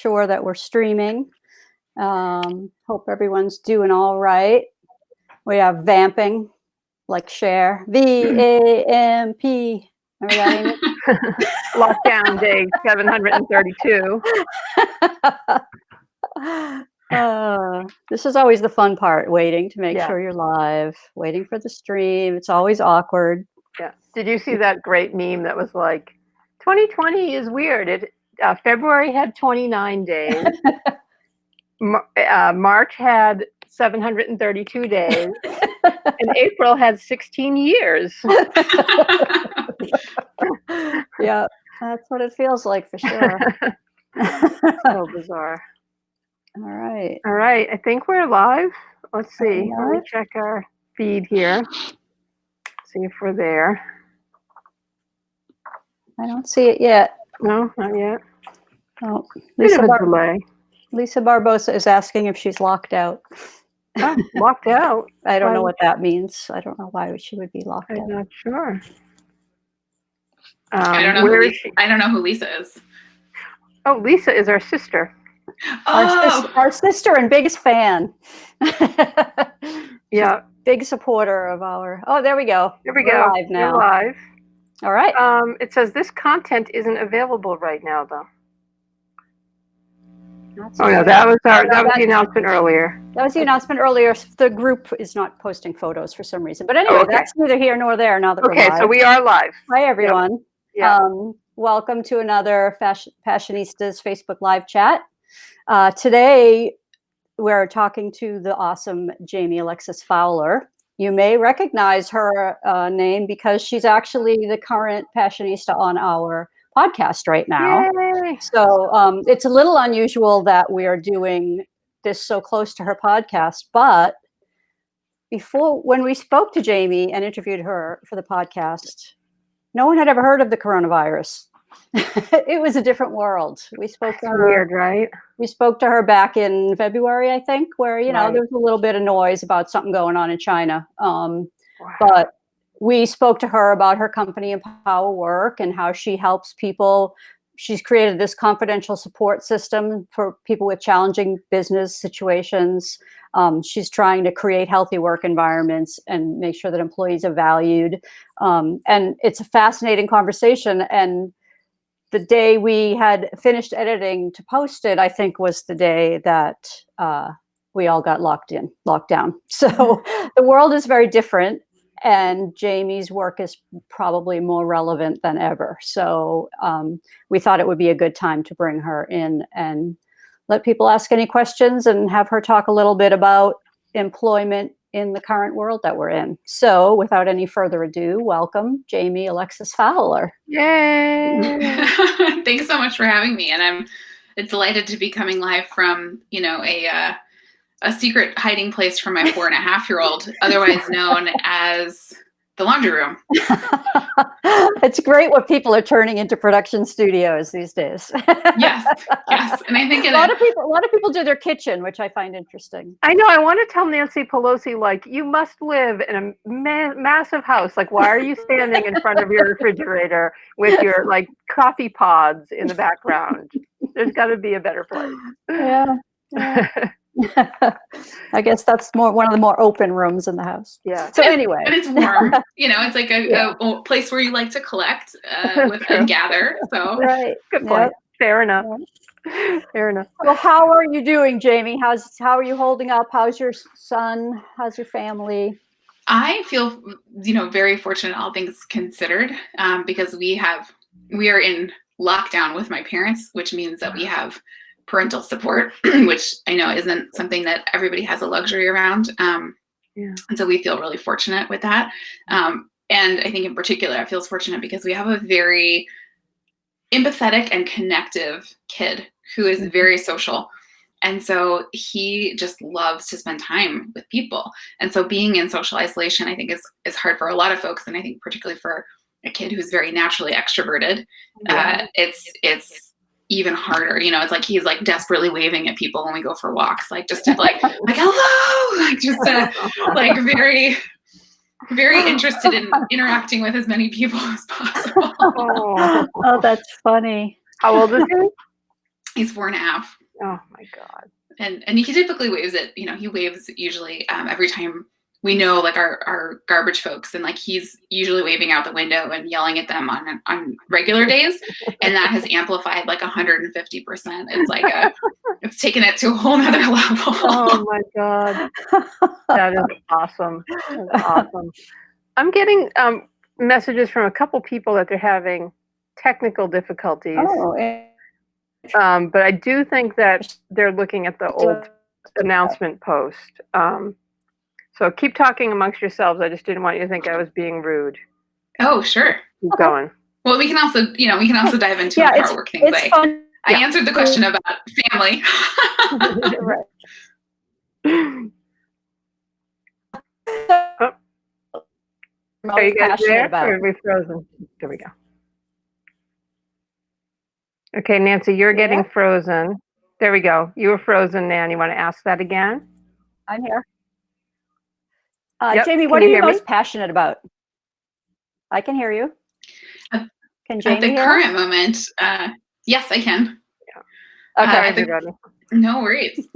sure that we're streaming. Hope everyone's doing all right. We have vamping, like Cher. V-A-M-P. Remember that, Amy? Lockdown day 732. This is always the fun part, waiting to make Yeah. sure you're live, waiting for the stream. It's always awkward. Yeah. Did you see that great meme that was like, 2020 is weird. February had 29 days. March had 732 days. And April had 16 years. Yeah, that's what it feels like for sure. So bizarre. All right. All right. I think we're live. Let's see. Let me check our feed here. See if we're there. I don't see it yet. No, not yet. Oh, Bit of a delay. Lisa Barbosa is asking if she's locked out. Oh, locked out. I don't know what that means. I don't know why she would be locked out. I'm not sure. I don't know who Lisa is. Oh, Lisa is our sister. Our sister and biggest fan. Yeah. Big supporter of our. Oh, there we go. There we go. Live now. We're live. All right. It says this content isn't available right now, though. No, that was the announcement earlier. That was the announcement earlier. The group is not posting photos for some reason. But anyway, that's neither here nor there now that we're live. Okay, so we are live. Hi, everyone. Yep. Welcome to another Passionistas Facebook Live chat. Today, we're talking to the awesome Jaime-Alexis Fowler. You may recognize her name because she's actually the current Passionista on our podcast right now. Yay. So it's a little unusual that we are doing this so close to her podcast, but when we spoke to Jamie and interviewed her for the podcast, no one had ever heard of the coronavirus. It was a different world. We spoke to her. Weird, right? We spoke to her back in February, I think, where, there was a little bit of noise about something going on in China. But we spoke to her about her company Empower Work and how she helps people. She's created this confidential support system for people with challenging business situations. She's trying to create healthy work environments and make sure that employees are valued. And it's a fascinating conversation. And the day we had finished editing to post it, I think, was the day that we all got locked down. So the world is very different. And Jamie's work is probably more relevant than ever. So we thought it would be a good time to bring her in and let people ask any questions and have her talk a little bit about employment in the current world that we're in. So without any further ado, welcome Jaime-Alexis Fowler. Yay! Thanks so much for having me. And I'm delighted to be coming live from, a secret hiding place from my 4.5-year-old, otherwise known as the laundry room. It's great what people are turning into production studios these days. Yes. And I think a lot of people do their kitchen, which I find interesting. I know. I want to tell Nancy Pelosi, you must live in a massive house. Why are you standing in front of your refrigerator with your coffee pods in the background? There's got to be a better place. Yeah. I guess that's one of the more open rooms in the house. Yeah. So anyway, and it's warm. It's like a place where you like to collect and gather. So right. Good point. Yep. Fair enough. Fair enough. Well, how are you doing, Jamie? How are you holding up? How's your son? How's your family? I feel very fortunate, all things considered, because we are in lockdown with my parents, which means that we have parental support, which I know isn't something that everybody has a luxury around. And so we feel really fortunate with that. And I think in particular, I feel fortunate because we have a very empathetic and connective kid who is very social. And so he just loves to spend time with people. And so being in social isolation, I think is hard for a lot of folks. And I think particularly for a kid who's very naturally extroverted, it's even harder. It's like he's desperately waving at people when we go for walks, just to hello, just very, very interested in interacting with as many people as possible. Oh, that's funny. How old is he? He's 4.5. Oh my God. And he typically waves it, he waves usually every time we know like our garbage folks, and like he's usually waving out the window and yelling at them on regular days, and that has amplified like 150%. It's like it's taken it to a whole nother level. Oh my God. That is awesome. That's awesome. I'm getting messages from a couple people that they're having technical difficulties. But I do think that they're looking at the old announcement post. So keep talking amongst yourselves. I just didn't want you to think I was being rude. Oh, sure. Keep going. Well, we can also dive into our work things. I answered the question about family. Right. Are you guys there? Or are we frozen? There we go. Okay, Nancy, you're getting frozen. There we go. You were frozen, Nan. You want to ask that again? I'm here. Yep. Jamie, what are you most passionate about? I can hear you. Can Jamie At the current moment, yes, I can. Okay. No worries.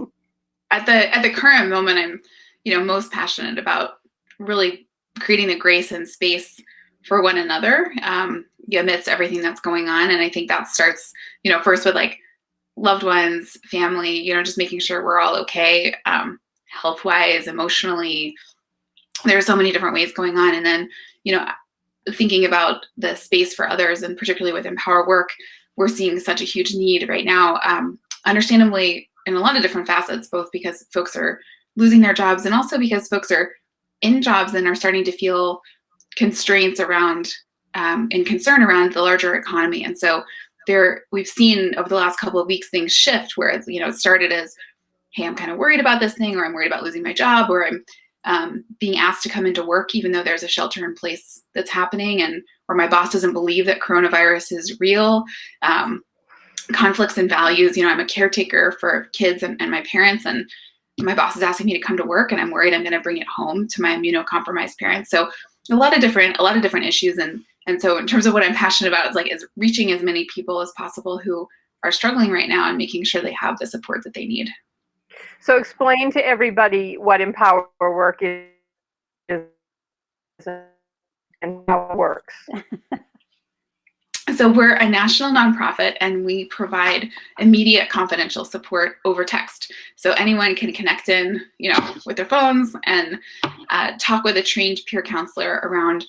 At the current moment, I'm most passionate about really creating the grace and space for one another amidst everything that's going on. And I think that starts, first with like loved ones, family, just making sure we're all okay, health-wise, emotionally. There are so many different ways going on. And then, thinking about the space for others, and particularly with Empower Work, we're seeing such a huge need right now, understandably in a lot of different facets, both because folks are losing their jobs and also because folks are in jobs and are starting to feel constraints around and concern around the larger economy. And so we've seen over the last couple of weeks things shift where, it started as, hey, I'm kind of worried about this thing, or I'm worried about losing my job, or I'm being asked to come into work even though there's a shelter in place that's happening, and or my boss doesn't believe that coronavirus is real. Conflicts in values. I'm a caretaker for kids and my parents, and my boss is asking me to come to work, and I'm worried I'm going to bring it home to my immunocompromised parents. So a lot of different issues. And so in terms of what I'm passionate about, is reaching as many people as possible who are struggling right now and making sure they have the support that they need. So explain to everybody what Empower Work is and how it works. So we're a national nonprofit, and we provide immediate confidential support over text. So anyone can connect in, with their phones and talk with a trained peer counselor around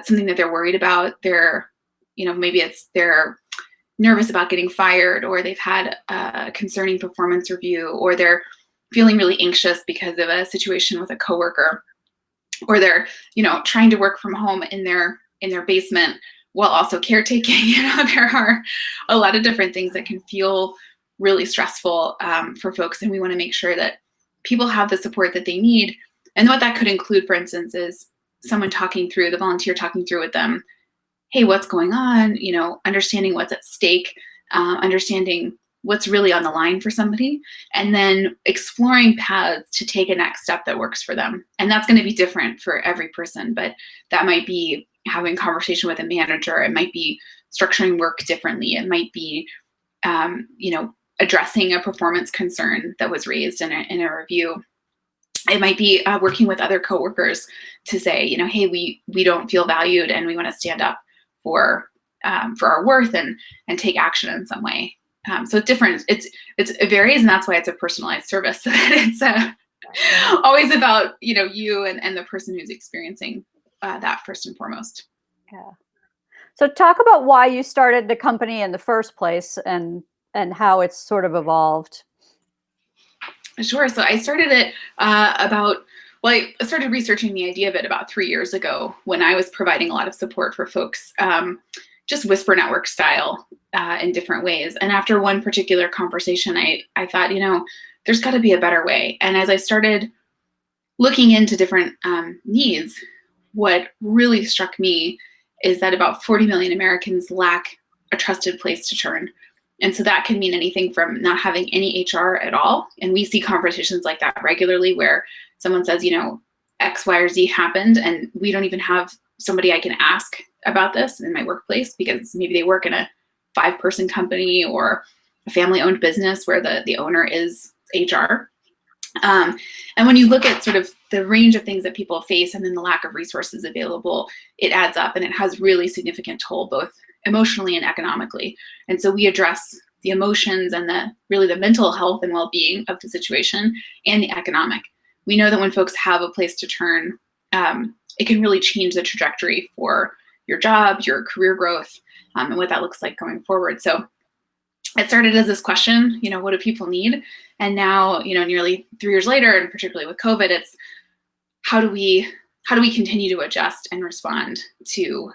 something that they're worried about. Maybe they're nervous about getting fired, or they've had a concerning performance review, or they're feeling really anxious because of a situation with a coworker, or they're, trying to work from home in their basement while also caretaking. There are a lot of different things that can feel really stressful for folks, and we want to make sure that people have the support that they need. And what that could include, for instance, is the volunteer talking through with them, hey, what's going on? Understanding what's at stake, understanding what's really on the line for somebody, and then exploring paths to take a next step that works for them. And that's going to be different for every person, but that might be having conversation with a manager. It might be structuring work differently. It might be, addressing a performance concern that was raised in a review. It might be working with other coworkers to say, hey, we don't feel valued, and we want to stand up for our worth and take action in some way. So it's different. It varies, and that's why it's a personalized service. So it's always about you and the person who's experiencing that first and foremost. Yeah. So talk about why you started the company in the first place, and how it's sort of evolved. Sure. So I started it I started researching the idea of it about 3 years ago, when I was providing a lot of support for folks, just whisper network style, in different ways. And after one particular conversation, I thought, there's got to be a better way. And as I started looking into different needs, what really struck me is that about 40 million Americans lack a trusted place to turn. And so that can mean anything from not having any HR at all. And we see conversations like that regularly, where someone says, X, Y, or Z happened, and we don't even have somebody I can ask about this in my workplace, because maybe they work in a 5-person company, or a family-owned business where the owner is HR. And when you look at sort of the range of things that people face and then the lack of resources available, it adds up and it has really significant toll, both emotionally and economically. And so we address the emotions and really the mental health and well-being of the situation and the economic. We know that when folks have a place to turn, it can really change the trajectory for your job, your career growth, and what that looks like going forward. So it started as this question, what do people need? And now, nearly 3 years later, and particularly with COVID, it's how do we continue to adjust and respond to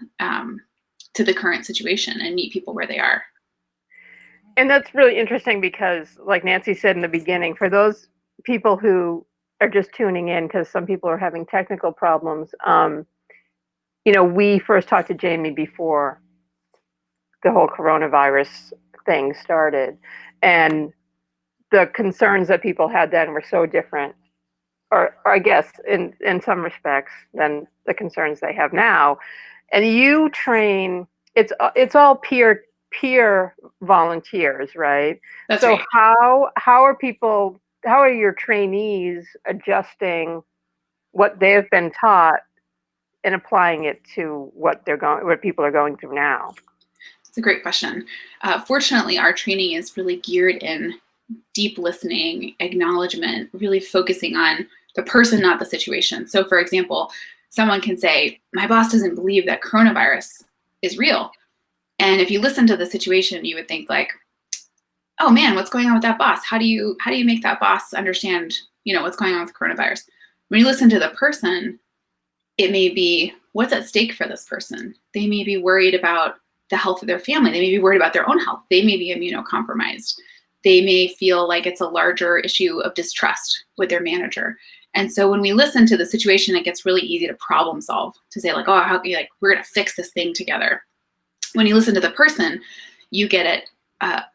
the current situation and meet people where they are? And that's really interesting because, like Nancy said in the beginning, for those people who are just tuning in, because some people are having technical problems, we first talked to Jamie before the whole coronavirus thing started, and the concerns that people had then were so different, or I guess in some respects, than the concerns they have now. And you train, it's all peer volunteers, right? That's so right. how are your trainees adjusting what they've been taught and applying it to what people are going through now? It's a great question. Fortunately, our training is really geared in deep listening, acknowledgement, really focusing on the person, not the situation. So for example, someone can say, my boss doesn't believe that coronavirus is real. And if you listen to the situation, you would think like, oh man, what's going on with that boss? How do you make that boss understand, what's going on with coronavirus? When you listen to the person, it may be what's at stake for this person. They may be worried about the health of their family. They may be worried about their own health. They may be immunocompromised. They may feel like it's a larger issue of distrust with their manager. And so when we listen to the situation, it gets really easy to problem solve, to say like, oh, we're going to fix this thing together. When you listen to the person, you get it,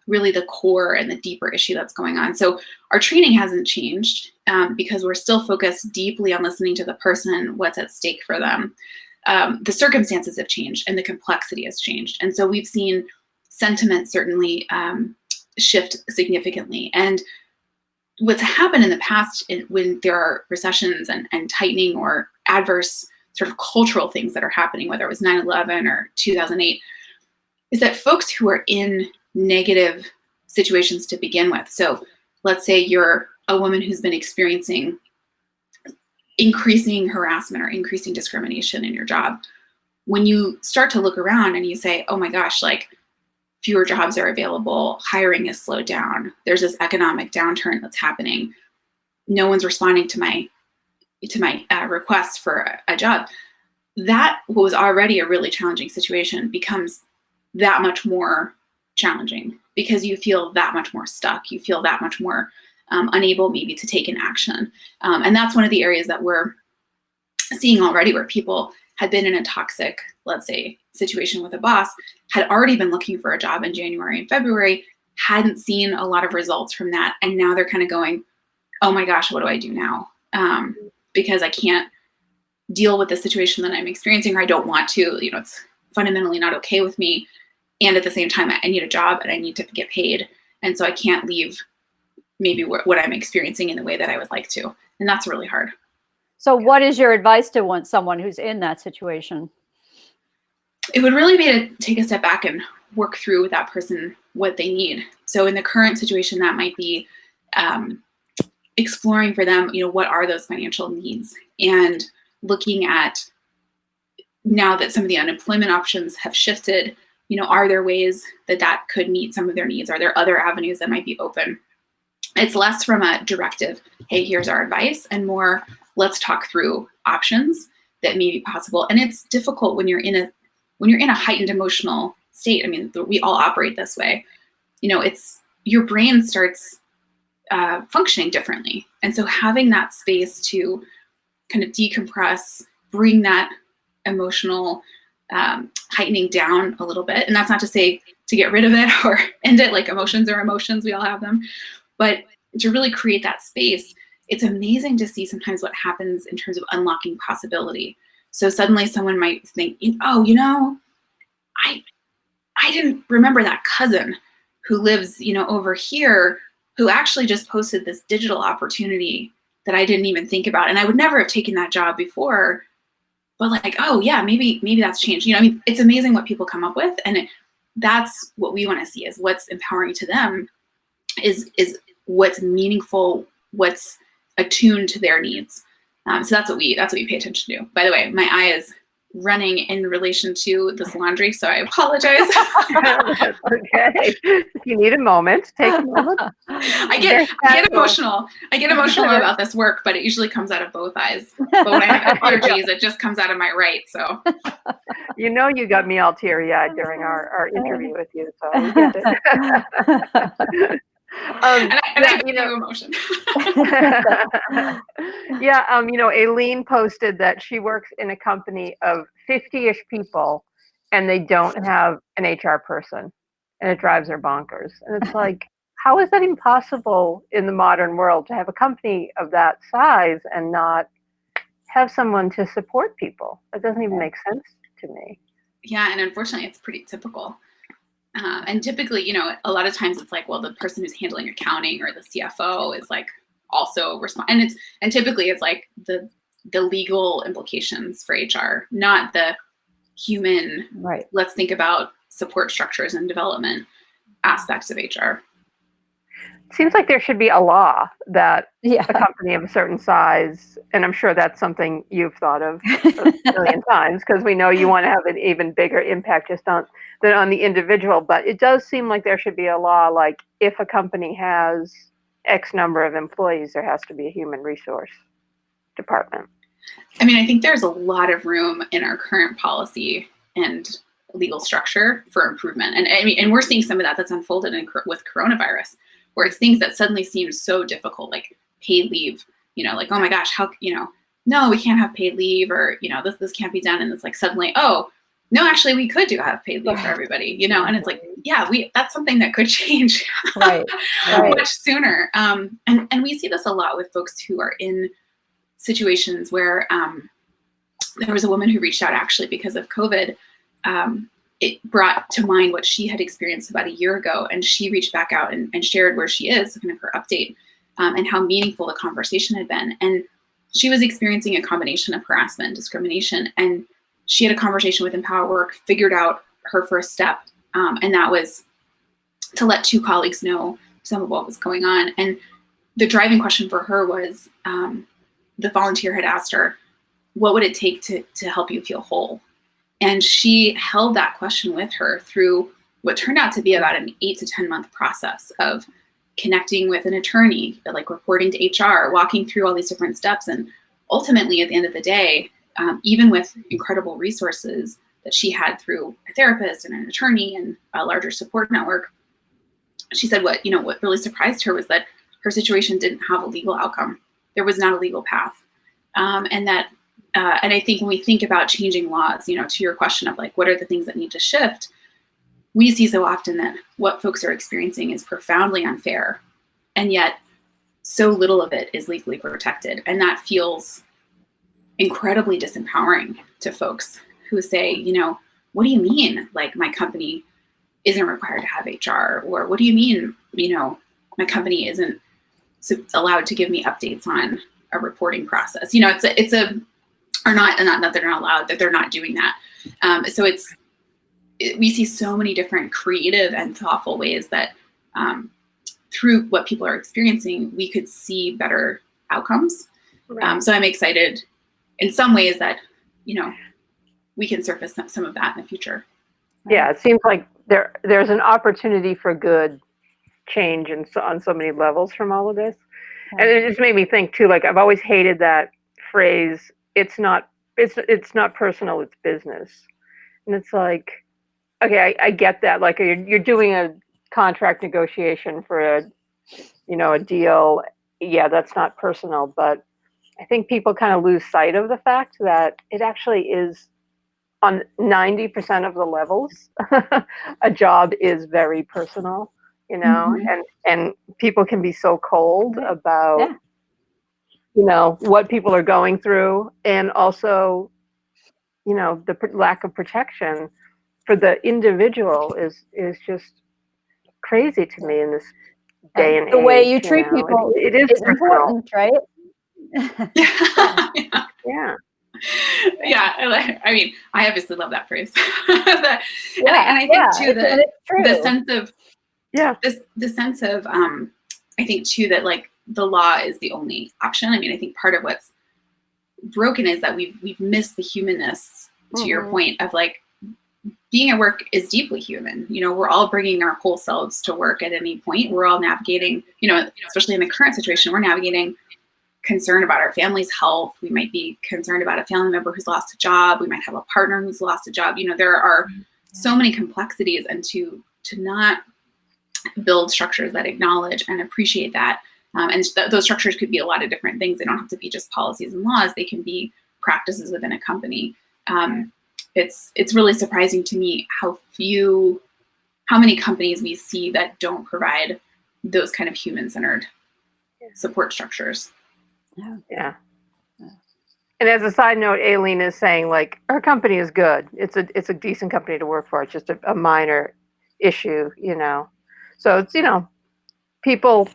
really the core and the deeper issue that's going on. So our training hasn't changed because we're still focused deeply on listening to the person, what's at stake for them. The circumstances have changed and the complexity has changed. And so we've seen sentiment certainly shift significantly. And what's happened in the past when there are recessions and tightening or adverse sort of cultural things that are happening, whether it was 9/11 or 2008, is that folks who are in negative situations to begin with, so let's say you're a woman who's been experiencing increasing harassment or increasing discrimination in your job, when you start to look around and you say, oh my gosh, like fewer jobs are available, hiring is slowed down, there's this economic downturn that's happening, no one's responding to my request for a job, that what was already a really challenging situation becomes that much more challenging because you feel that much more stuck, you feel that much more unable maybe to take an action. And that's one of the areas that we're seeing already, where people had been in a toxic, let's say, situation with a boss, had already been looking for a job in January and February, hadn't seen a lot of results from that. And now they're kind of going, oh my gosh, what do I do now? Because I can't deal with the situation that I'm experiencing, or I don't want to, it's fundamentally not okay with me. And at the same time, I need a job and I need to get paid. And so I can't leave maybe what I'm experiencing in the way that I would like to. And that's really hard. So what is your advice to someone who's in that situation? It would really be to take a step back and work through with that person what they need. So in the current situation, that might be exploring for them, what are those financial needs, and looking at, now that some of the unemployment options have shifted, are there ways that could meet some of their needs? Are there other avenues that might be open? It's less from a directive, hey, here's our advice, and more, let's talk through options that may be possible. And it's difficult when you're in a heightened emotional state. I mean, we all operate this way. It's your brain starts functioning differently. And so having that space to kind of decompress, bring that emotional heightening down a little bit. And that's not to say to get rid of it or end it, like emotions are emotions, we all have them. But to really create that space, it's amazing to see sometimes what happens in terms of unlocking possibility. So suddenly someone might think, I didn't remember that cousin who lives, over here, who actually just posted this digital opportunity that I didn't even think about. And I would never have taken that job before, but like, oh yeah, maybe that's changed. It's amazing what people come up with. And that's what we want to see, is what's empowering to them, is what's meaningful, what's attuned to their needs. So that's what we pay attention to. By the way, my eye is running in relation to this laundry, so I apologize. That's okay. If you need a moment, take a moment. I get emotional. I get emotional about this work, but it usually comes out of both eyes. But when I have allergies, it just comes out of my right. So you got me all teary-eyed during our interview with you, so I get it. I feel emotion. Yeah, Aileen posted that she works in a company of 50-ish people, and they don't have an HR person, and it drives her bonkers. And it's like, how is that impossible in the modern world, to have a company of that size and not have someone to support people? That doesn't even make sense to me. Yeah, and unfortunately, it's pretty typical. And typically, a lot of times it's like, well, the person who's handling accounting or the CFO is like also and typically it's like the legal implications for HR, not the human. Right. Let's think about support structures and development aspects of HR. Seems like there should be a law that a company of a certain size, and I'm sure that's something you've thought of a million times, because we know you want to have an even bigger impact than on the individual. But it does seem like there should be a law, like if a company has X number of employees, there has to be a human resource department. I mean, I think there's a lot of room in our current policy and legal structure for improvement. And we're seeing some of that's unfolded with coronavirus, where it's things that suddenly seem so difficult, like paid leave, like, oh my gosh, how, no, we can't have paid leave, or, this can't be done. And it's like, suddenly, oh, no, actually we could have paid leave for everybody, and it's like, yeah, that's something that could change right. much sooner. And we see this a lot with folks who are in situations where there was a woman who reached out actually because of COVID. It brought to mind what she had experienced about a year ago, and she reached back out and shared where she is, kind of her update, and how meaningful the conversation had been. And she was experiencing a combination of harassment and discrimination, and she had a conversation with Empower Work, figured out her first step, and that was to let 2 colleagues know some of what was going on. And the driving question for her was, the volunteer had asked her, what would it take to help you feel whole? And she held that question with her through what turned out to be about an 8 to 10 month process of connecting with an attorney, like reporting to HR, walking through all these different steps. And ultimately, at the end of the day, even with incredible resources that she had through a therapist and an attorney and a larger support network, she said what really surprised her was that her situation didn't have a legal outcome. There was not a legal path. And I think when we think about changing laws, to your question of like, what are the things that need to shift? We see so often that what folks are experiencing is profoundly unfair, and yet so little of it is legally protected. And that feels incredibly disempowering to folks who say, what do you mean? Like, my company isn't required to have HR, or what do you mean, my company isn't allowed to give me updates on a reporting process? Or not that they're not allowed, that they're not doing that. So we see so many different creative and thoughtful ways that through what people are experiencing, we could see better outcomes. Right. So I'm excited in some ways that, we can surface some of that in the future. Yeah, it seems like there's an opportunity for good change on so many levels from all of this. And it just made me think too, like, I've always hated that phrase, it's not personal, it's business. And it's like, okay, I get that. Like, you're doing a contract negotiation for a deal. Yeah, that's not personal. But I think people kind of lose sight of the fact that it actually is, on 90% of the levels, a job is very personal, and people can be so cold about what people are going through, and also, the lack of protection for the individual is just crazy to me in this day and age. The way you treat people it is personal. important, right? Yeah. Yeah. I mean, I obviously love that phrase. And I think too that the sense of the sense of I think too that like the law is the only option. I mean, I think part of what's broken is that we've missed the humanness, to your point, of like being at work is deeply human. You know, we're all bringing our whole selves to work at any point. We're all navigating, you know, especially in the current situation, we're navigating concern about our family's health. We might be concerned about a family member who's lost a job. We might have a partner who's lost a job. You know, there are so many complexities, and to not build structures that acknowledge and appreciate that. Those structures could be a lot of different things. They don't have to be just policies and laws. They can be practices within a company. It's really surprising to me how many companies we see that don't provide those kind of human-centered support structures. Yeah. And as a side note, Aileen is saying like our company is good. It's a decent company to work for. It's just a minor issue, you know. So it's, you know, people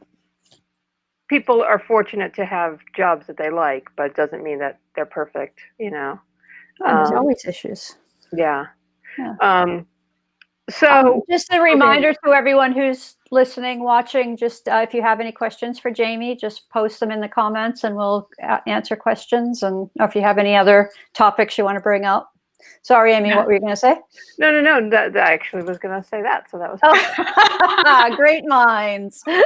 are fortunate to have jobs that they like, but it doesn't mean that they're perfect, you know. There's always issues. Yeah. So just a reminder to everyone who's listening, watching, just if you have any questions for Jamie, just post them in the comments and we'll answer questions. And or if you have any other topics you want to bring up. Sorry, Amy, what were you going to say? No. That I actually was going to say that. So that was great minds. So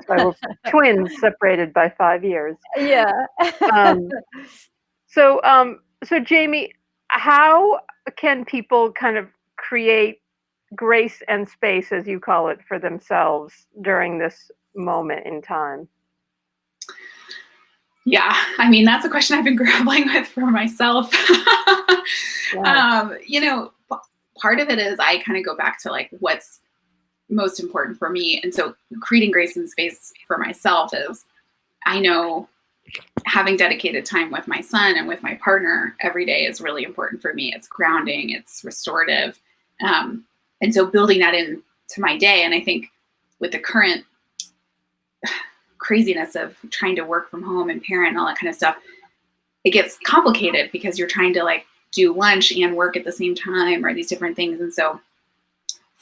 we're twins separated by 5 years. Yeah. So Jamie, how can people kind of create grace and space, as you call it, for themselves during this moment in time? Yeah, I mean, that's a question I've been grappling with for myself. You know, part of it is I kind of go back to like what's most important for me. And so creating grace and space for myself is, I know having dedicated time with my son and with my partner every day is really important for me. It's grounding, it's restorative. And so building that into my day. And I think with the current craziness of trying to work from home and parent and all that kind of stuff, it gets complicated because you're trying to like do lunch and work at the same time or these different things. And so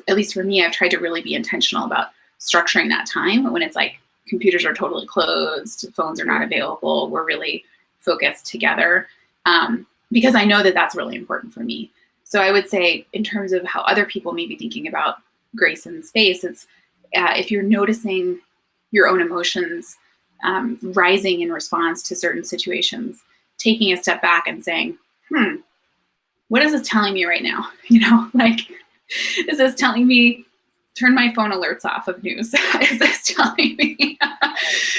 at least for me, I've tried to really be intentional about structuring that time when it's like computers are totally closed, phones are not available, we're really focused together, because I know that that's really important for me. So I would say in terms of how other people may be thinking about grace and space, it's if you're noticing your own emotions rising in response to certain situations, taking a step back and saying, what is this telling me right now? You know, like, is this telling me turn my phone alerts off of news? Is this telling me,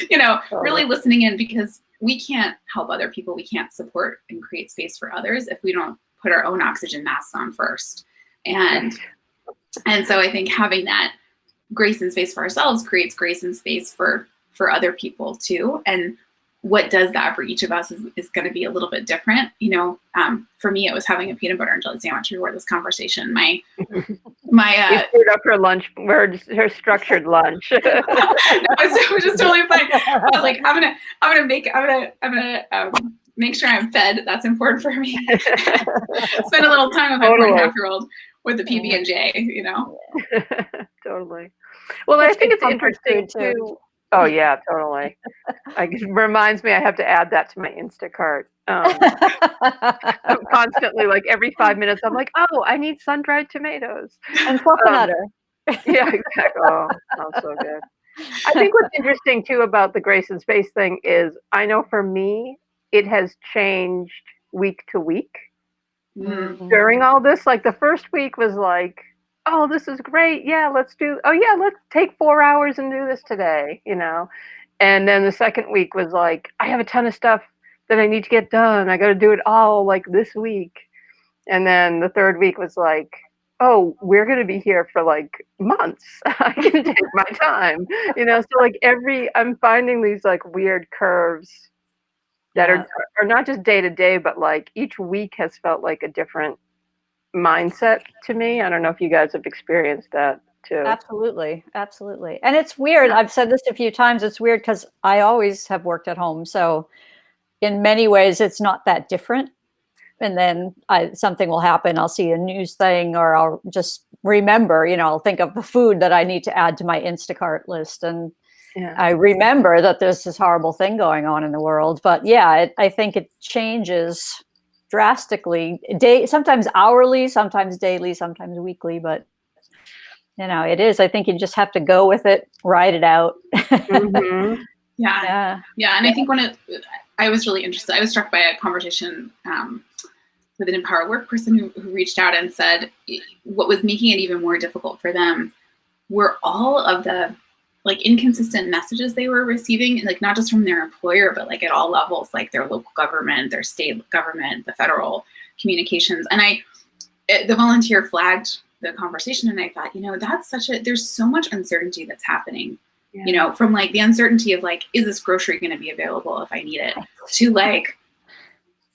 you know, really listening in, because we can't help other people. We can't support and create space for others if we don't put our own oxygen masks on first. And so I think having that grace and space for ourselves creates grace and space for other people too. And what does that for each of us is going to be a little bit different. You know, for me, it was having a peanut butter and jelly sandwich before this conversation. My you screwed up her lunch, her structured lunch. No, it was just totally fine. I was like, I'm gonna make sure I'm fed. That's important for me. Spend a little time with my 4.5-year-old with the PB&J. You know. Totally. Well, I think it's interesting too. Oh yeah, totally. It reminds me I have to add that to my Instacart. I'm constantly, like every 5 minutes, I'm like, oh, I need sun-dried tomatoes. And coconutter. Yeah, exactly. Oh, so good. I think what's interesting too about the grace and space thing is, I know for me, it has changed week to week. During all this. Like the first week was like, oh, this is great. Yeah, let's take 4 hours and do this today, you know? And then the second week was like, I have a ton of stuff that I need to get done. I got to do it all like this week. And then the third week was like, oh, we're going to be here for like months. I can take my time, you know? So like I'm finding these like weird curves that are not just day to day, but like each week has felt like a different mindset to me. I don't know if you guys have experienced that too. Absolutely. Absolutely. And it's weird. I've said this a few times. It's weird because I always have worked at home. So in many ways, it's not that different. And then something will happen. I'll see a news thing, or I'll just remember, I'll think of the food that I need to add to my Instacart list. And I remember that there's this horrible thing going on in the world. But yeah, I think it changes drastically, sometimes hourly, sometimes daily, sometimes weekly. But it is. I think you just have to go with it, ride it out. Mm-hmm. Yeah. And I think I was really interested. I was struck by a conversation with an Empower Work person who reached out and said what was making it even more difficult for them were all of the like inconsistent messages they were receiving, like not just from their employer, but like at all levels, like their local government, their state government, the federal communications. And the volunteer flagged the conversation, and I thought, that's there's so much uncertainty that's happening, from like the uncertainty of like, is this grocery going to be available if I need it, to like,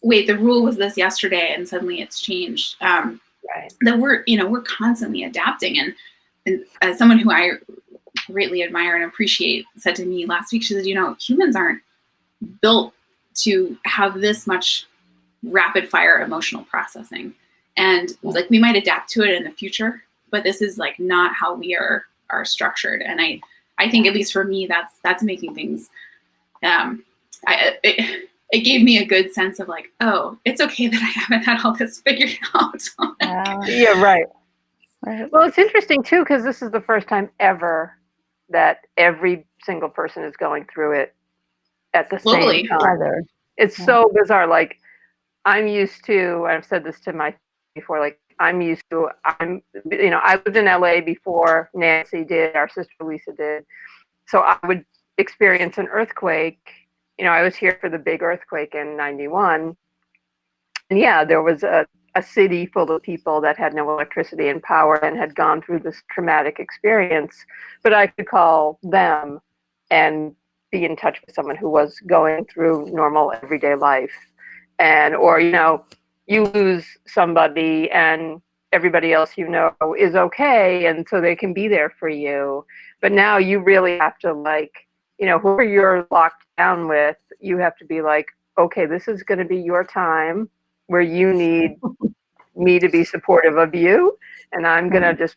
wait, the rule was this yesterday and suddenly it's changed. That we're constantly adapting. And as someone who I greatly admire and appreciate said to me last week, she said, humans aren't built to have this much rapid fire emotional processing. And like we might adapt to it in the future, but this is like not how we are structured. And I think at least for me, that's making things, it gave me a good sense of like, oh, it's okay that I haven't had all this figured out. Yeah, right. Well, it's interesting too, because this is the first time ever that every single person is going through it at the same time. It's so bizarre. Like I'm used to, I've said this to my before, like I lived in LA before Nancy did, our sister Lisa did. So I would experience an earthquake. I was here for the big earthquake in 91. And yeah, there was a city full of people that had no electricity and power and had gone through this traumatic experience. But I could call them and be in touch with someone who was going through normal everyday life. Or you lose somebody and everybody else is okay, and so they can be there for you. But now you really have to whoever you're locked down with, you have to be like, okay, this is going to be your time where you need me to be supportive of you, and I'm going to just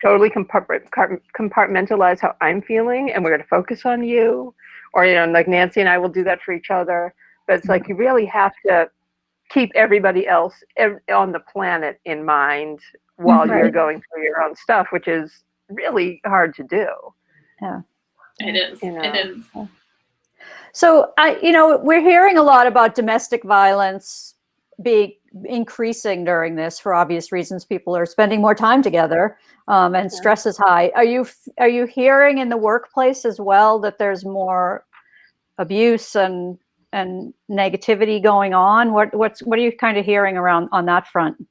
totally compartmentalize how I'm feeling, and we're going to focus on you. Or like Nancy and I will do that for each other. But it's like you really have to keep everybody else on the planet in mind while you're going through your own stuff, which is really hard to do. Yeah, it is. It is. So we're hearing a lot about domestic violence increasing during this for obvious reasons. People are spending more time together, and stress is high. Are you hearing in the workplace as well that there's more abuse and negativity going on? What are you kind of hearing around on that front?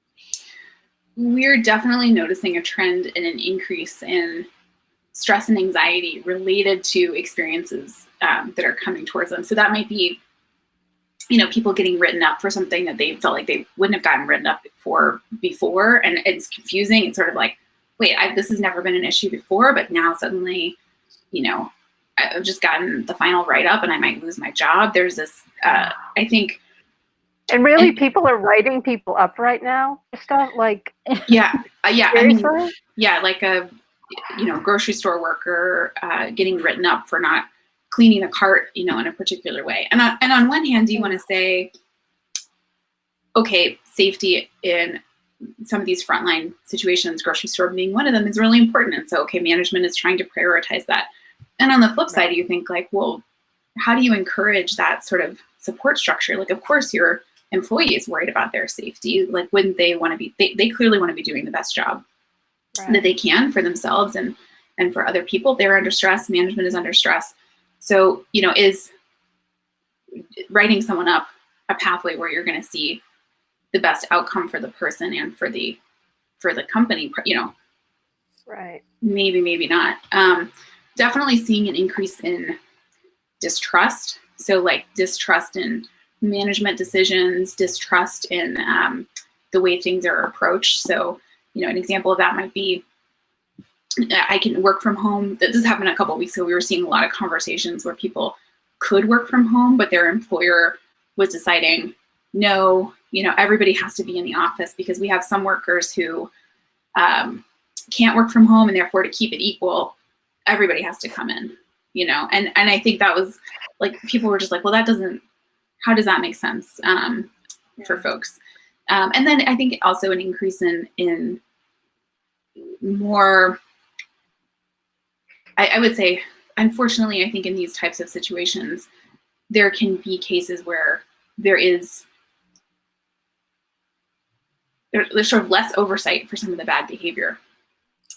We're definitely noticing a trend in an increase in stress and anxiety related to experiences that are coming towards them. So that might be, people getting written up for something that they felt like they wouldn't have gotten written up for before. And it's confusing. It's sort of like, wait, this has never been an issue before, but now suddenly, I've just gotten the final write-up and I might lose my job. There's this, I think. And really, people are writing people up right now? Stuff like. Yeah. Seriously? I mean, like a, grocery store worker getting written up for not cleaning a cart, in a particular way. And on one hand, you want to say, okay, safety in some of these frontline situations, grocery store being one of them, is really important. And so, okay, management is trying to prioritize that. And on the flip side, you think like, well, how do you encourage that sort of support structure? Like, of course, your employee is worried about their safety. Like, wouldn't they want to be, they clearly want to be doing the best job that they can for themselves and for other people. They're under stress. Management is under stress. So, is writing someone up a pathway where you're going to see the best outcome for the person and for the company, Right. Maybe not. Definitely seeing an increase in distrust. So like distrust in management decisions, distrust in the way things are approached. So, an example of that might be I can work from home. This happened a couple of weeks ago. We were seeing a lot of conversations where people could work from home, but their employer was deciding, no, everybody has to be in the office, because we have some workers who can't work from home, and therefore, to keep it equal, everybody has to come in, and I think that was like, people were just like, well, how does that make sense for folks? And then I think also an increase in more, I would say, unfortunately, I think in these types of situations, there can be cases where there's sort of less oversight for some of the bad behavior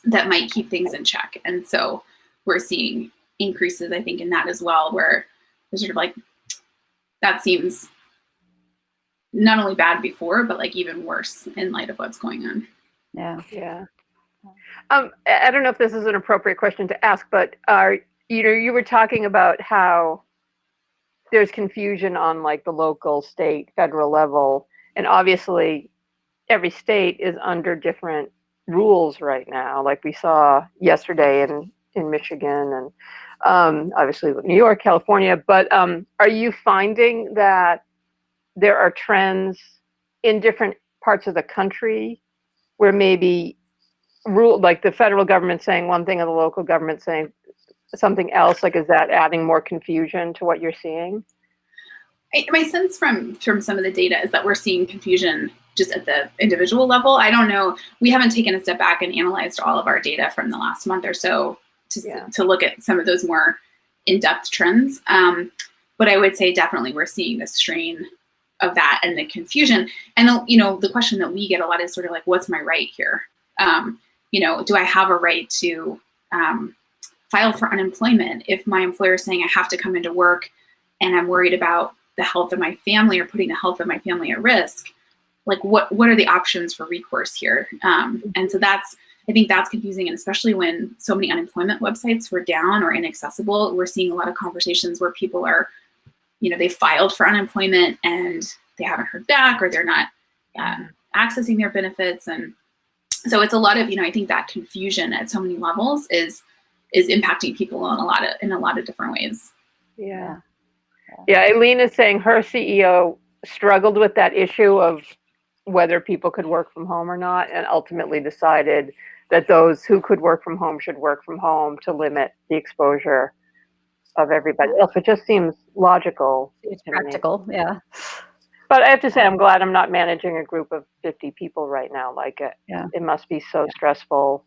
that might keep things in check. And so we're seeing increases, I think, in that as well, where there's sort of like, that seems not only bad before, but like even worse in light of what's going on. Yeah. I don't know if this is an appropriate question to ask, but you were talking about how there's confusion on like the local, state, federal level, and obviously every state is under different rules right now, like we saw yesterday in Michigan and obviously New York, California. But are you finding that there are trends in different parts of the country where maybe like the federal government saying one thing and the local government saying something else? Like, is that adding more confusion to what you're seeing? My sense from some of the data is that we're seeing confusion just at the individual level. I don't know. We haven't taken a step back and analyzed all of our data from the last month or so to look at some of those more in-depth trends. But I would say definitely we're seeing the strain of that and the confusion. And, the question that we get a lot is sort of like, what's my right here? Do I have a right to file for unemployment if my employer is saying I have to come into work and I'm worried about the health of my family or putting the health of my family at risk? Like, what are the options for recourse here? And so I think that's confusing. And especially when so many unemployment websites were down or inaccessible, we're seeing a lot of conversations where people are, they filed for unemployment and they haven't heard back, or they're not accessing their benefits. And so it's a lot of, I think that confusion at so many levels is impacting people in a lot of different ways. Yeah. Eileen is saying her CEO struggled with that issue of whether people could work from home or not, and ultimately decided that those who could work from home should work from home to limit the exposure of everybody else. It just seems logical. It's practical, yeah. But I have to say, I'm glad I'm not managing a group of 50 people right now. Like, it must be so stressful.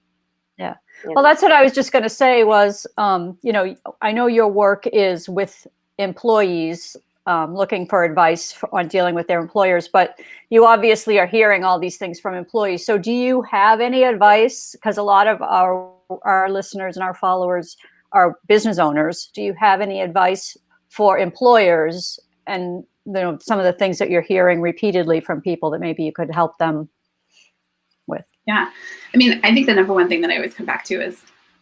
Yeah. Well, that's what I was just going to say was, I know your work is with employees looking for advice on dealing with their employers, but you obviously are hearing all these things from employees. So do you have any advice? Because a lot of our listeners and our followers are business owners. Do you have any advice for employers and some of the things that you're hearing repeatedly from people that maybe you could help them with? Yeah. I mean, I think the number one thing that I always come back to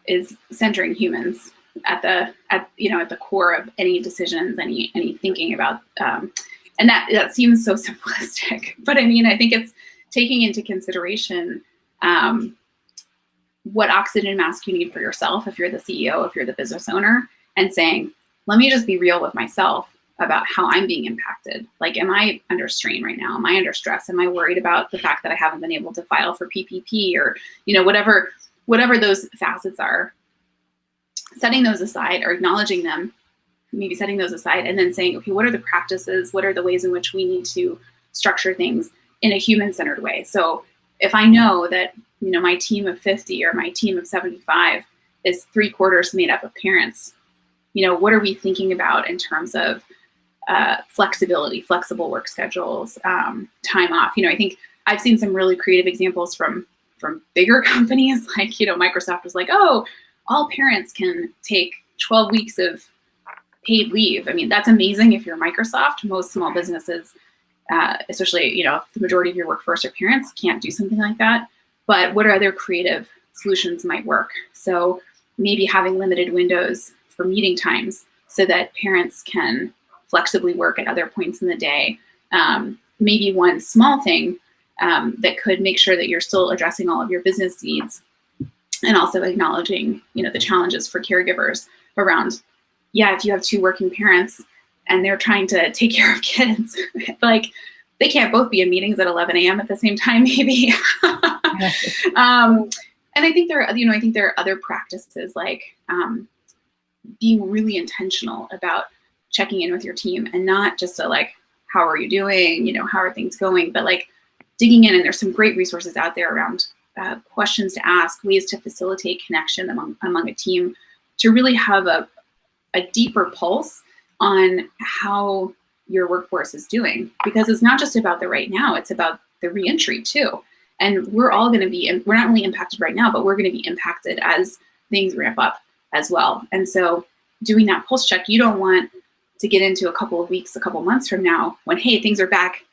is centering humans at the core of any decisions, any thinking about, and that seems so simplistic, but I mean, I think it's taking into consideration what oxygen mask you need for yourself if you're the CEO, if you're the business owner, and saying, let me just be real with myself about how I'm being impacted. Like, am I under strain right now? Am I under stress? Am I worried about the fact that I haven't been able to file for PPP or, whatever those facets are? Setting those aside or acknowledging them, maybe setting those aside, and then saying, okay, what are the practices? What are the ways in which we need to structure things in a human-centered way? So if I know that, my team of 50 or my team of 75 is 3/4 made up of parents, what are we thinking about in terms of flexibility, flexible work schedules, time off? I think I've seen some really creative examples from bigger companies, like, Microsoft was like, oh, all parents can take 12 weeks of paid leave. I mean, that's amazing if you're Microsoft. Most small businesses, especially, if the majority of your workforce are parents, can't do something like that. But what other creative solutions might work? So maybe having limited windows for meeting times so that parents can flexibly work at other points in the day. Maybe one small thing that could make sure that you're still addressing all of your business needs and also acknowledging, the challenges for caregivers around, if you have two working parents and they're trying to take care of kids, like they can't both be in meetings at 11 a.m. at the same time, maybe. And I think there are other practices like being really intentional about checking in with your team, and not just how are you doing, how are things going, but like digging in. And there's some great resources out there around questions to ask, ways to facilitate connection among a team, to really have a deeper pulse on how your workforce is doing, because it's not just about the right now, it's about the reentry too. And we're all going to be, and we're not only impacted right now, but we're going to be impacted as things ramp up as well. And so doing that pulse check, you don't want to get into a couple of weeks, a couple of months from now when, hey, things are back,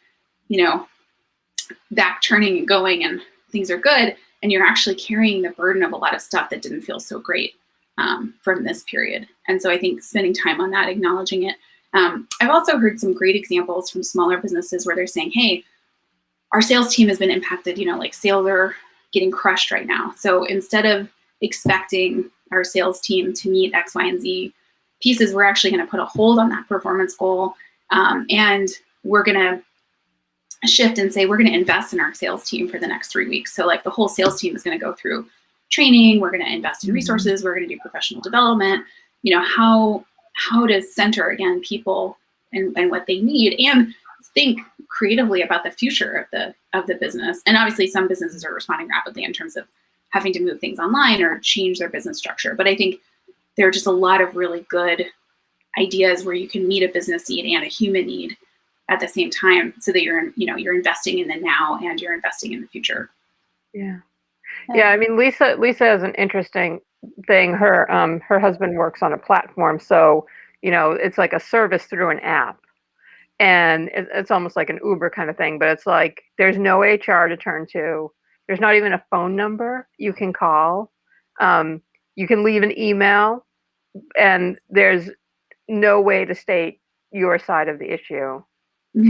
back turning and going and things are good, and you're actually carrying the burden of a lot of stuff that didn't feel so great from this period. And so I think spending time on that, acknowledging it. I've also heard some great examples from smaller businesses where they're saying, hey, our sales team has been impacted, like sales are getting crushed right now. So instead of expecting our sales team to meet X, Y, and Z pieces, we're actually going to put a hold on that performance goal. And we're going to shift and say, we're going to invest in our sales team for the next 3 weeks. So like the whole sales team is going to go through training. We're going to invest in resources. We're going to do professional development, how to center again people and what they need, and think creatively about the future of the business. And obviously some businesses are responding rapidly in terms of having to move things online or change their business structure. But I think there are just a lot of really good ideas where you can meet a business need and a human need at the same time, so that you're investing in the now and you're investing in the future. Yeah. I mean, Lisa has an interesting thing. Her husband works on a platform, so it's like a service through an app, and it's almost like an Uber kind of thing. But it's like there's no HR to turn to. There's not even a phone number you can call. You can leave an email, and there's no way to state your side of the issue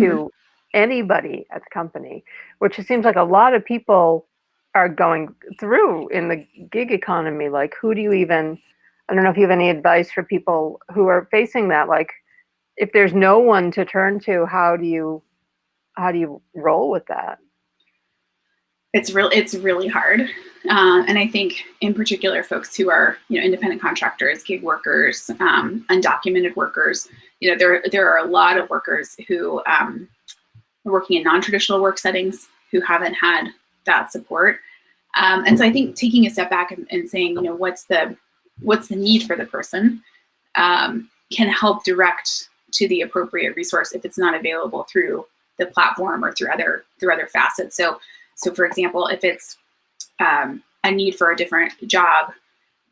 to anybody at the company, which it seems like a lot of people are going through in the gig economy. Like, who do you even, I don't know if you have any advice for people who are facing that. Like, if there's no one to turn to, how do you roll with that? It's really hard. And I think in particular, folks who are, independent contractors, gig workers, undocumented workers, there are a lot of workers who are working in non-traditional work settings who haven't had that support. And so I think taking a step back and saying, what's the need for the person can help direct to the appropriate resource if it's not available through the platform or through other facets. So for example, if it's a need for a different job,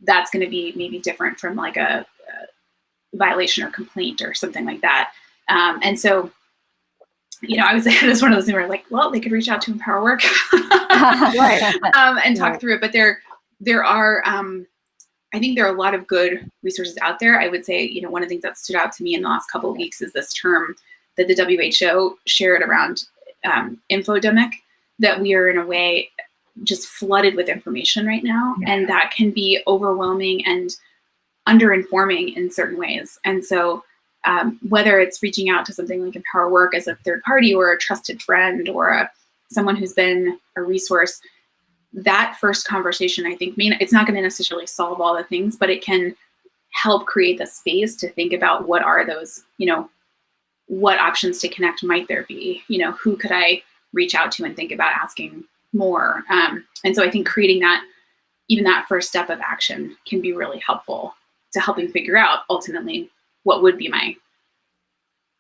that's going to be maybe different from like a violation or complaint or something like that. And so, I was one of those things where like, well, they could reach out to Empower Work Right. And talk through it. But there are, I think there are a lot of good resources out there. I would say, one of the things that stood out to me in the last couple of weeks is this term that the WHO shared around infodemic, that we are in a way just flooded with information right now. Yeah. And that can be overwhelming and underinforming in certain ways. And so whether it's reaching out to something like Empower Work as a third party or a trusted friend or someone who's been a resource, that first conversation, I think, it's not going to necessarily solve all the things, but it can help create the space to think about what are those, what options to connect might there be, who could I reach out to and think about asking more. And so I think creating that, even that first step of action can be really helpful to helping figure out ultimately what would be my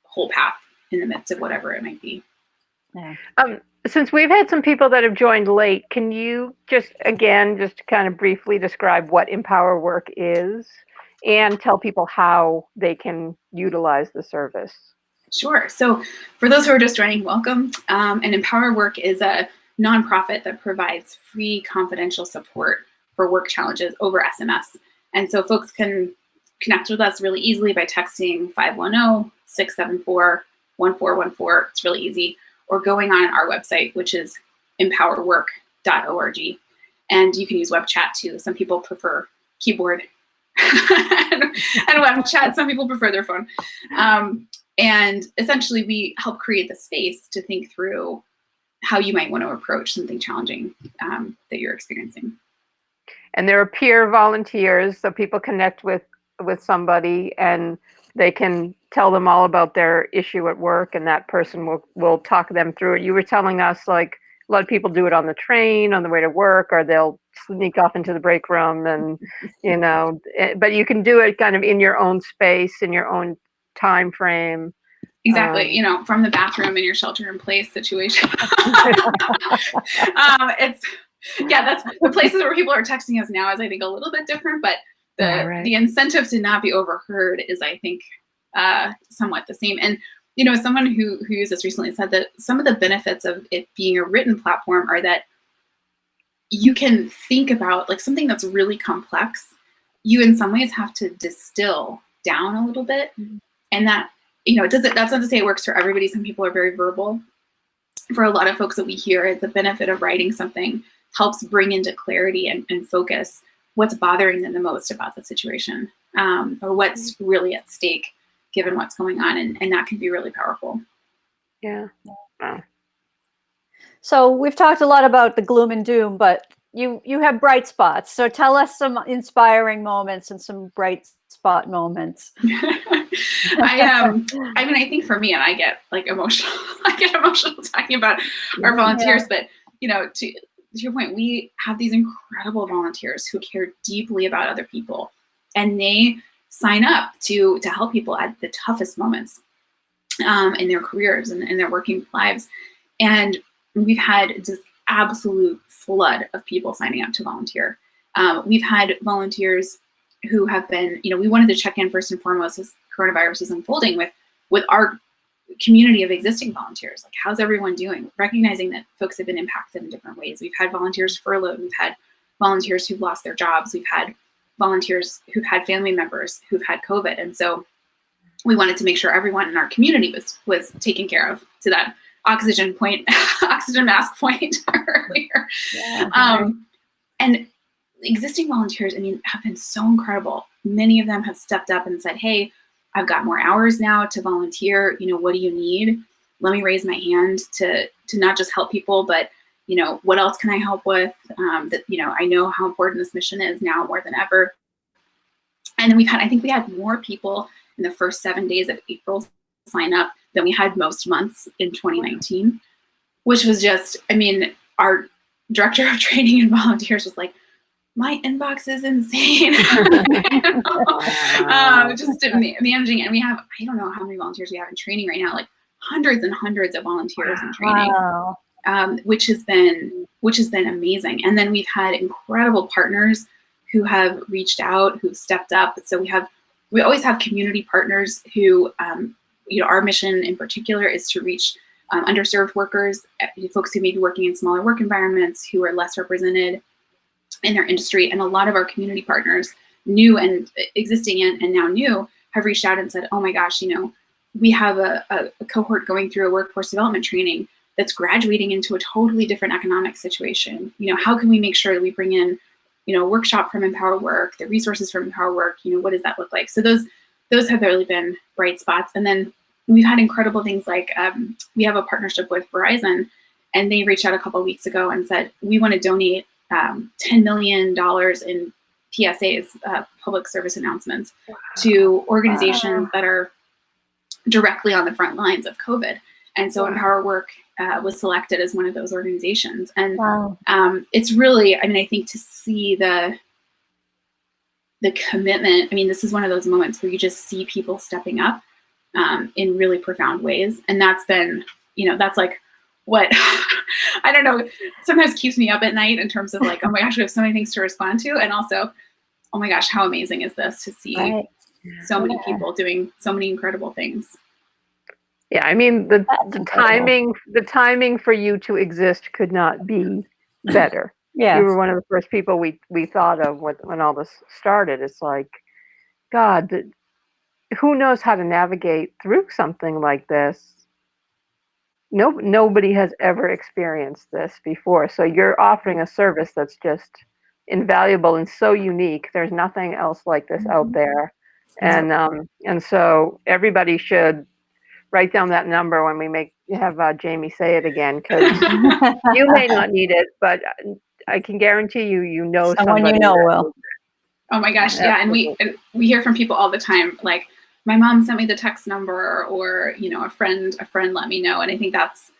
whole path in the midst of whatever it might be. Yeah. Since we've had some people that have joined late, can you just kind of briefly describe what Empower Work is and tell people how they can utilize the service? Sure. So for those who are just joining, welcome. And Empower Work is a nonprofit that provides free confidential support for work challenges over SMS. And so folks can connect with us really easily by texting 510-674-1414. It's really easy. Or going on our website, which is empowerwork.org. And you can use web chat too. Some people prefer keyboard and web chat. Some people prefer their phone. And essentially we help create the space to think through how you might want to approach something challenging that you're experiencing. And there are peer volunteers, so people connect with somebody and they can tell them all about their issue at work, and that person will talk them through it. You were telling us, like, a lot of people do it on the train, on the way to work, or they'll sneak off into the break room and, but you can do it kind of in your own space, in your own time frame. Exactly. From the bathroom in your shelter in place situation. That's the places where people are texting us now is, I think, a little bit different, but the incentive to not be overheard is, I think, somewhat the same. And, someone who used this recently said that some of the benefits of it being a written platform are that you can think about, like, something that's really complex. You in some ways have to distill down a little bit, and that, that's not to say it works for everybody. Some people are very verbal. For a lot of folks that we hear, the benefit of writing something helps bring into clarity and focus what's bothering them the most about the situation, or what's really at stake given what's going on. And that can be really powerful. Yeah. Wow. So we've talked a lot about the gloom and doom, but you have bright spots. So tell us some inspiring moments and some bright spot moments. I think for me, and I get emotional, talking about our volunteers, but to your point, we have these incredible volunteers who care deeply about other people, and they sign up to help people at the toughest moments in their careers and in their working lives. And we've had this absolute flood of people signing up to volunteer. We've had volunteers who have been, we wanted to check in first and foremost as coronavirus is unfolding with our community of existing volunteers. Like, how's everyone doing? Recognizing that folks have been impacted in different ways. We've had volunteers furloughed. We've had volunteers who've lost their jobs. We've had volunteers who've had family members who've had COVID. And so we wanted to make sure everyone in our community was taken care of, to that oxygen mask point earlier. Yeah, and existing volunteers, have been so incredible. Many of them have stepped up and said, hey, I've got more hours now to volunteer. What do you need? Let me raise my hand to not just help people, but, what else can I help with? I know how important this mission is now more than ever. And then I think we had more people in the first 7 days of April sign up than we had most months in 2019, which was just, our director of training and volunteers was like, my inbox is insane. Just managing. And we have, I don't know how many volunteers we have in training right now, like hundreds and hundreds of volunteers in training, which has been amazing. And then we've had incredible partners who have reached out, who've stepped up. So we always have community partners who, our mission in particular is to reach underserved workers, folks who may be working in smaller work environments, who are less represented in their industry. And a lot of our community partners, new and existing and now new, have reached out and said, oh my gosh, we have a cohort going through a workforce development training that's graduating into a totally different economic situation. How can we make sure that we bring in, a workshop from Empower Work, the resources from Empower Work, what does that look like? So those have really been bright spots. And then we've had incredible things like we have a partnership with Verizon, and they reached out a couple of weeks ago and said, we want to donate $10 million in PSAs, public service announcements, to organizations that are directly on the front lines of COVID. And so Empower Work was selected as one of those organizations. And it's really, I think to see the commitment, this is one of those moments where you just see people stepping up in really profound ways. And that's been, that's like what, I don't know, sometimes keeps me up at night in terms of like, oh my gosh, we have so many things to respond to. And also, oh my gosh, how amazing is this to see so many people doing so many incredible things. Yeah, the timing for you to exist could not be better. Yeah, you were one of the first people we thought of when all this started. It's like, God, who knows how to navigate through something like this nobody has ever experienced this before. So you're offering a service that's just invaluable and so unique. There's nothing else like this out there. And so everybody should write down that number when we have Jamie say it again, because you may not need it, but I can guarantee you know someone somebody you know will. Oh my gosh, yeah, and we hear from people all the time, like, my mom sent me the text number, or a friend let me know. And I think that's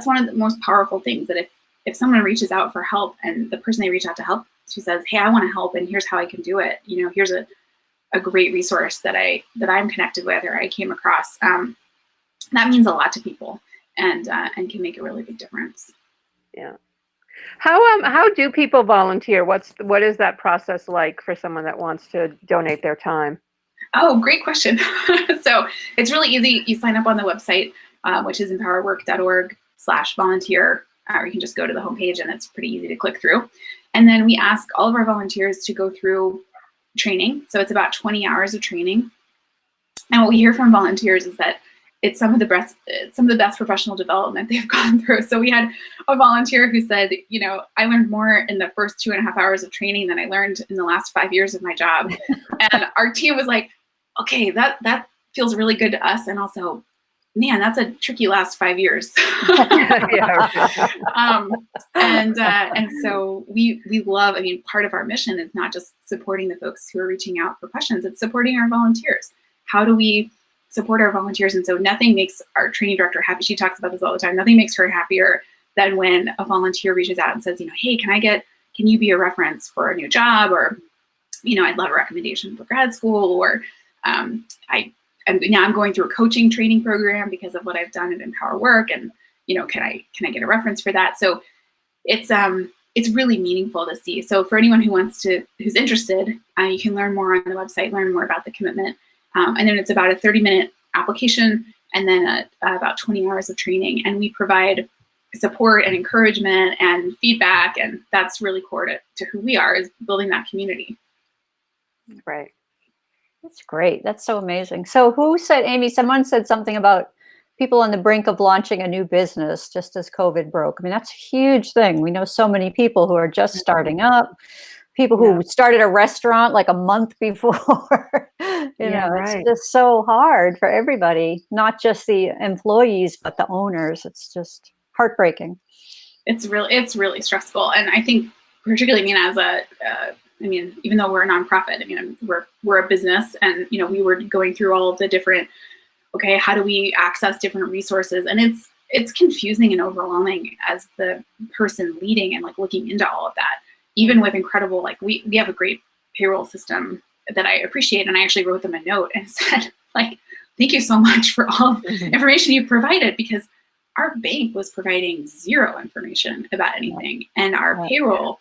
one of the most powerful things, that if someone reaches out for help, and the person they reach out to help, she says, hey, I want to help, and here's how I can do it. Here's a great resource that I'm connected with, or I came across. That means a lot to people, and can make a really big difference. Yeah. How do people volunteer? What is that process like for someone that wants to donate their time? Oh, great question. So it's really easy. You sign up on the website, which is empowerwork.org/volunteer, or you can just go to the homepage, and it's pretty easy to click through. And then we ask all of our volunteers to go through training. So it's about 20 hours of training. And what we hear from volunteers is that it's some of the best professional development they've gone through. So we had a volunteer who said, I learned more in the first 2.5 hours of training than I learned in the last 5 years of my job. And our team was like, okay, that feels really good to us. And also, man, that's a tricky last 5 years. And so we love, part of our mission is not just supporting the folks who are reaching out for questions, it's supporting our volunteers. How do we support our volunteers? And so nothing makes our training director happy. She talks about this all the time. Nothing makes her happier than when a volunteer reaches out and says, hey, can you be a reference for a new job? Or, I'd love a recommendation for grad school, or I'm going through a coaching training program because of what I've done at Empower Work, and can I get a reference for that? So it's really meaningful to see. So for anyone who's interested, you can learn more on the website, learn more about the commitment, and then it's about a 30-minute application, and then about 20 hours of training, and we provide support and encouragement and feedback, and that's really core to who we are, is building that community. Right. That's great. That's so amazing. So who said, Amy, someone said something about people on the brink of launching a new business just as COVID broke. That's a huge thing. We know so many people who are just starting up, people who started a restaurant like a month before. It's just so hard for everybody, not just the employees, but the owners. It's just heartbreaking. It's really stressful. And I think particularly, even though we're a nonprofit, we're a business, and, we were going through all of the different, okay, how do we access different resources? And it's confusing and overwhelming as the person leading and looking into all of that, even with incredible, we have a great payroll system that I appreciate. And I actually wrote them a note and said, thank you so much for all of the information you provided, because our bank was providing zero information about anything. And our payroll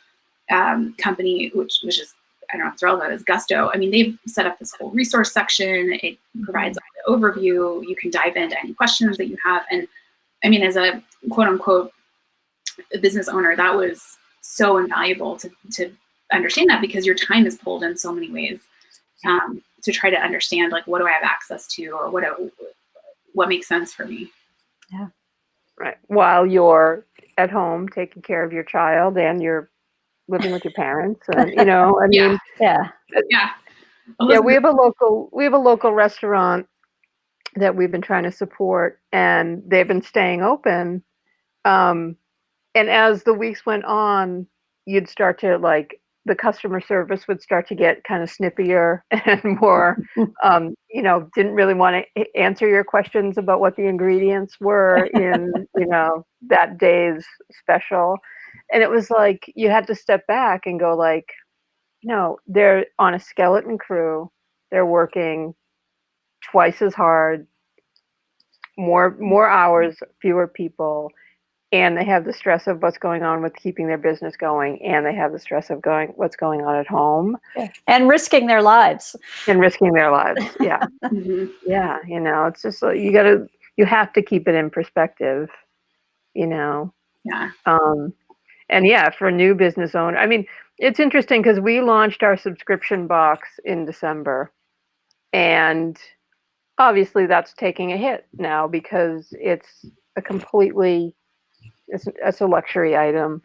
company, which is, I don't know if it's relevant, is Gusto. They've set up this whole resource section. It provides the overview. You can dive into any questions that you have. And as a quote unquote business owner, that was so invaluable to understand that, because your time is pulled in so many ways, to try to understand, what do I have access to, or what makes sense for me. Yeah. Right. While you're at home taking care of your child, and you're living with your parents, and we have a local restaurant that we've been trying to support, and they've been staying open, and as the weeks went on, you'd start to the customer service would start to get kind of snippier and more, didn't really want to answer your questions about what the ingredients were in, that day's special. And it was you had to step back and go they're on a skeleton crew. They're working twice as hard, more hours, fewer people. And they have the stress of what's going on with keeping their business going, and they have the stress of what's going on at home, and risking their lives. Yeah. Yeah. It's just you have to keep it in perspective, Yeah. And for a new business owner, it's interesting because we launched our subscription box in December, and obviously that's taking a hit now, because it's a completely, it's a luxury item,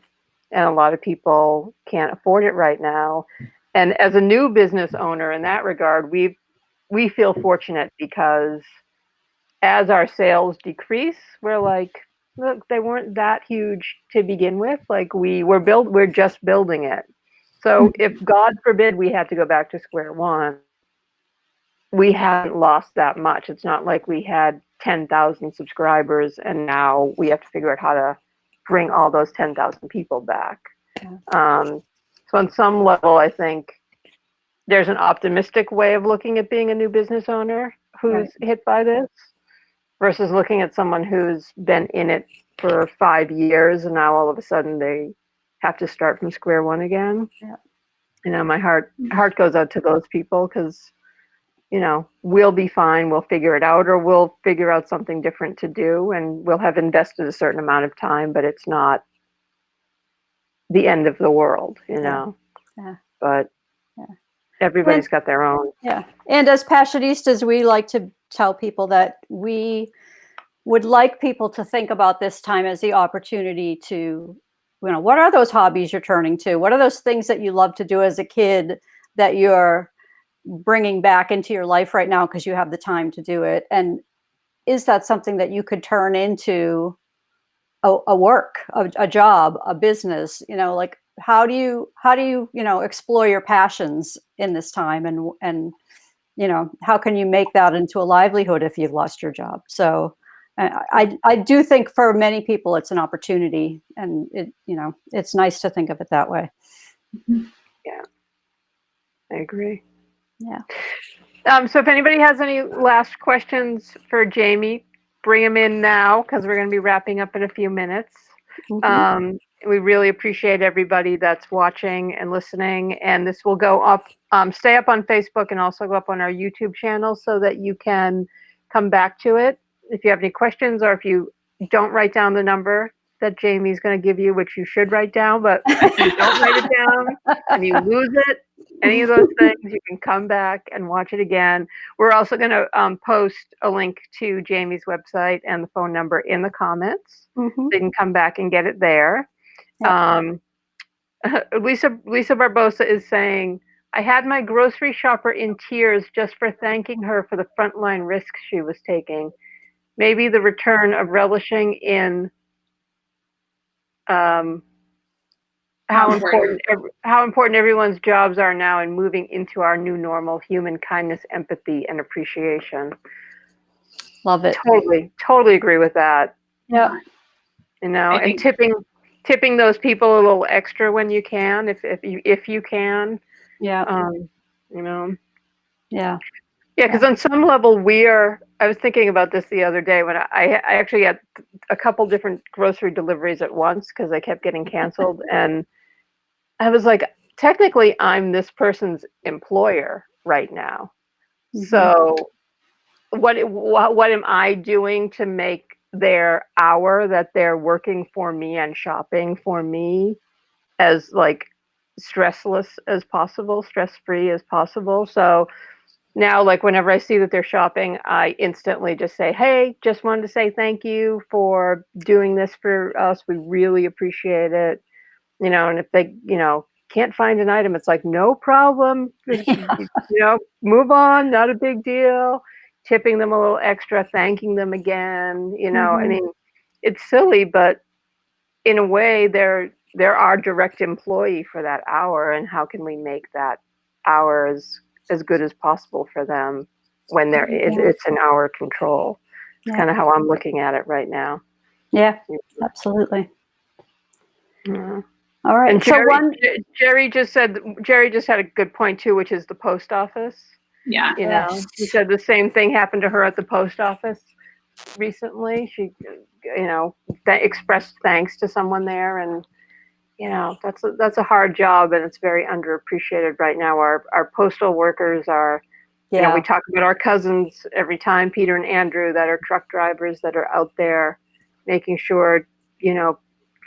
and a lot of people can't afford it right now. And as a new business owner in that regard, we feel fortunate because as our sales decrease, we're like, look, they weren't that huge to begin with. Like we're just building it. So if God forbid we had to go back to square one, we haven't lost that much. It's not like we had 10,000 subscribers and now we have to figure out how to bring all those 10,000 people back. So on some level, I think there's an optimistic way of looking at being a new business owner who's hit by this versus looking at someone who's been in it for 5 years and now all of a sudden they have to start from square one again. Yeah. You know, my heart goes out to those people because, you know, we'll be fine. We'll figure it out, or we'll figure out something different to do, and we'll have invested a certain amount of time, but it's not the end of the world, you know. Yeah. But yeah. Everybody's got their own. Yeah. And as Passionistas, we like to tell people that we would like people to think about this time as the opportunity to, you know, what are those hobbies you're turning to? What are those things that you love to do as a kid that you're bringing back into your life right now because you have the time to do it? And is that something that you could turn into a work, a job, a business? You know, like how do you you know, explore your passions in this time, and you know, how can you make that into a livelihood if you've lost your job? So I do think for many people it's an opportunity, and it, you know, it's nice to think of it that way. Yeah, I agree. Yeah. So if anybody has any last questions for Jamie, bring them in now because we're going to be wrapping up in a few minutes. We really appreciate everybody that's watching and listening, and this will go up, stay up on Facebook and also go up on our YouTube channel so that you can come back to it if you have any questions, or if you don't write down the number that Jamie's going to give you, which you should write down, but if you don't write it down and you lose it, any of those things, you can come back and watch it again. We're also going to post a link to Jamie's website and the phone number in the comments. So you can come back and get it there. Lisa Barbosa is saying, I had my grocery shopper in tears just for thanking her for the frontline risks she was taking. Maybe the return of relishing in how important everyone's jobs are now and moving into our new normal, human kindness, empathy, and appreciation. Love it. Totally agree with that. Yeah. You know, and tipping those people a little extra when you can, if you can. Yeah. You know. Yeah. Yeah, because on some level I was thinking about this the other day when I actually had a couple different grocery deliveries at once because I kept getting canceled, and I was like, technically I'm this person's employer right now. So what am I doing to make their hour that they're working for me and shopping for me as like stressless as possible, stress-free as possible? So now, like, whenever I see that they're shopping, I instantly just say, hey, just wanted to say thank you for doing this for us. We really appreciate it. You know, and if they, you know, can't find an item, it's like, no problem. You know, move on, not a big deal. Tipping them a little extra, thanking them again. You know, I mean, it's silly, but in a way, they're our direct employee for that hour. And how can we make that hour as good as possible for them when it's in our control? It's kind of how I'm looking at it right now. Yeah, absolutely. Yeah. All right. And Jerry just had a good point too, which is the post office. Yeah. You know, he said the same thing happened to her at the post office recently. She, you know, expressed thanks to someone there, and you know, that's a hard job, and it's very underappreciated right now. Our postal workers are, you know, we talk about our cousins every time, Peter and Andrew, that are truck drivers that are out there making sure, you know,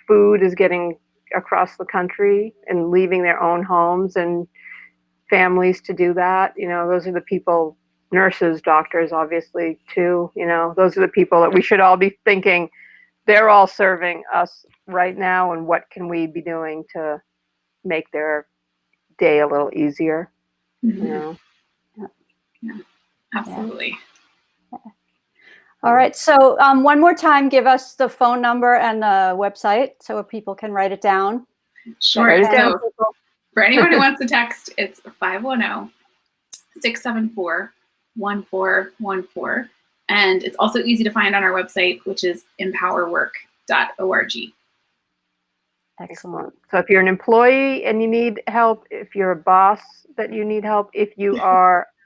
food is getting across the country and leaving their own homes and families to do that. You know, those are the people, nurses, doctors, obviously too, you know, those are the people that we should all be thinking, they're all serving us right now, and what can we be doing to make their day a little easier, Mhm. you know? Yeah, absolutely. All right. So one more time, give us the phone number and the website so people can write it down. Sure. Write it down, So people. for anyone who wants to text, it's 510-674-1414. And it's also easy to find on our website, which is empowerwork.org. Excellent. So if you're an employee and you need help, if you're a boss that you need help, if you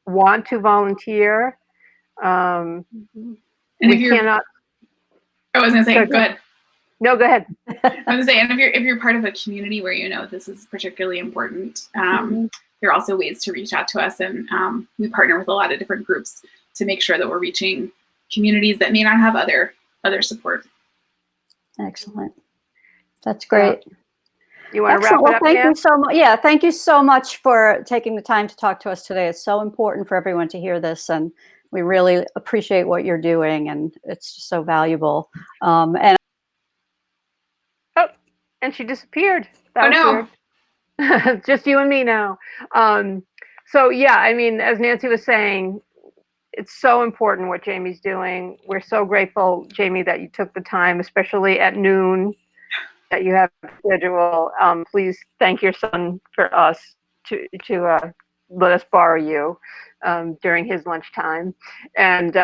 want to volunteer, And we if you're, cannot. I was going to say, go ahead. No, go ahead. I was going to say, and if you're part of a community where you know this is particularly important, there are also ways to reach out to us, and we partner with a lot of different groups to make sure that we're reaching communities that may not have other support. Excellent. That's great. You want to wrap it up, thank Nan? you so much. Yeah, thank you so much for taking the time to talk to us today. It's so important for everyone to hear this, and we really appreciate what you're doing, and it's just so valuable. And she disappeared. That was no. weird. Just you and me now. So yeah, I mean, as Nancy was saying, it's so important what Jamie's doing. We're so grateful, Jamie, that you took the time, especially at noon, that you have a schedule. Please thank your son for us to let us borrow you during his lunchtime. And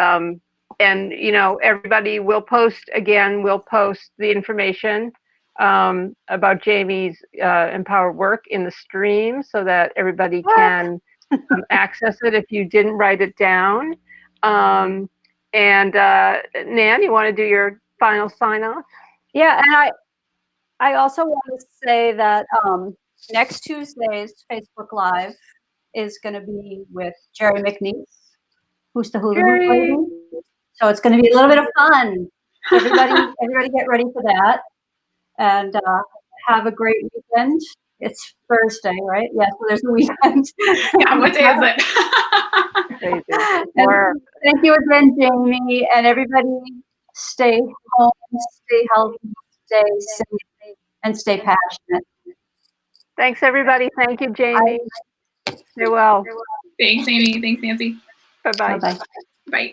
you know, everybody will post again. We'll post the information about Jamie's Empowered Work in the stream so that everybody can access it if you didn't write it down. And Nan, you want to do your final sign off? yeah, and I also want to say that next Tuesday's Facebook Live is going to be with Jerry McNeese, who's the hula hoop lady. So it's going to be a little bit of fun. So everybody get ready for that, and have a great weekend. It's Thursday, right? Yeah, so there's a weekend. Yeah, what day is it? Thank you again, Jamie, and everybody. Stay home, stay healthy, stay safe, and stay passionate. Thanks, everybody. Thank you, Jamie. Stay well. Thanks, Amy. Thanks, Nancy. Bye-bye. Bye-bye. Bye.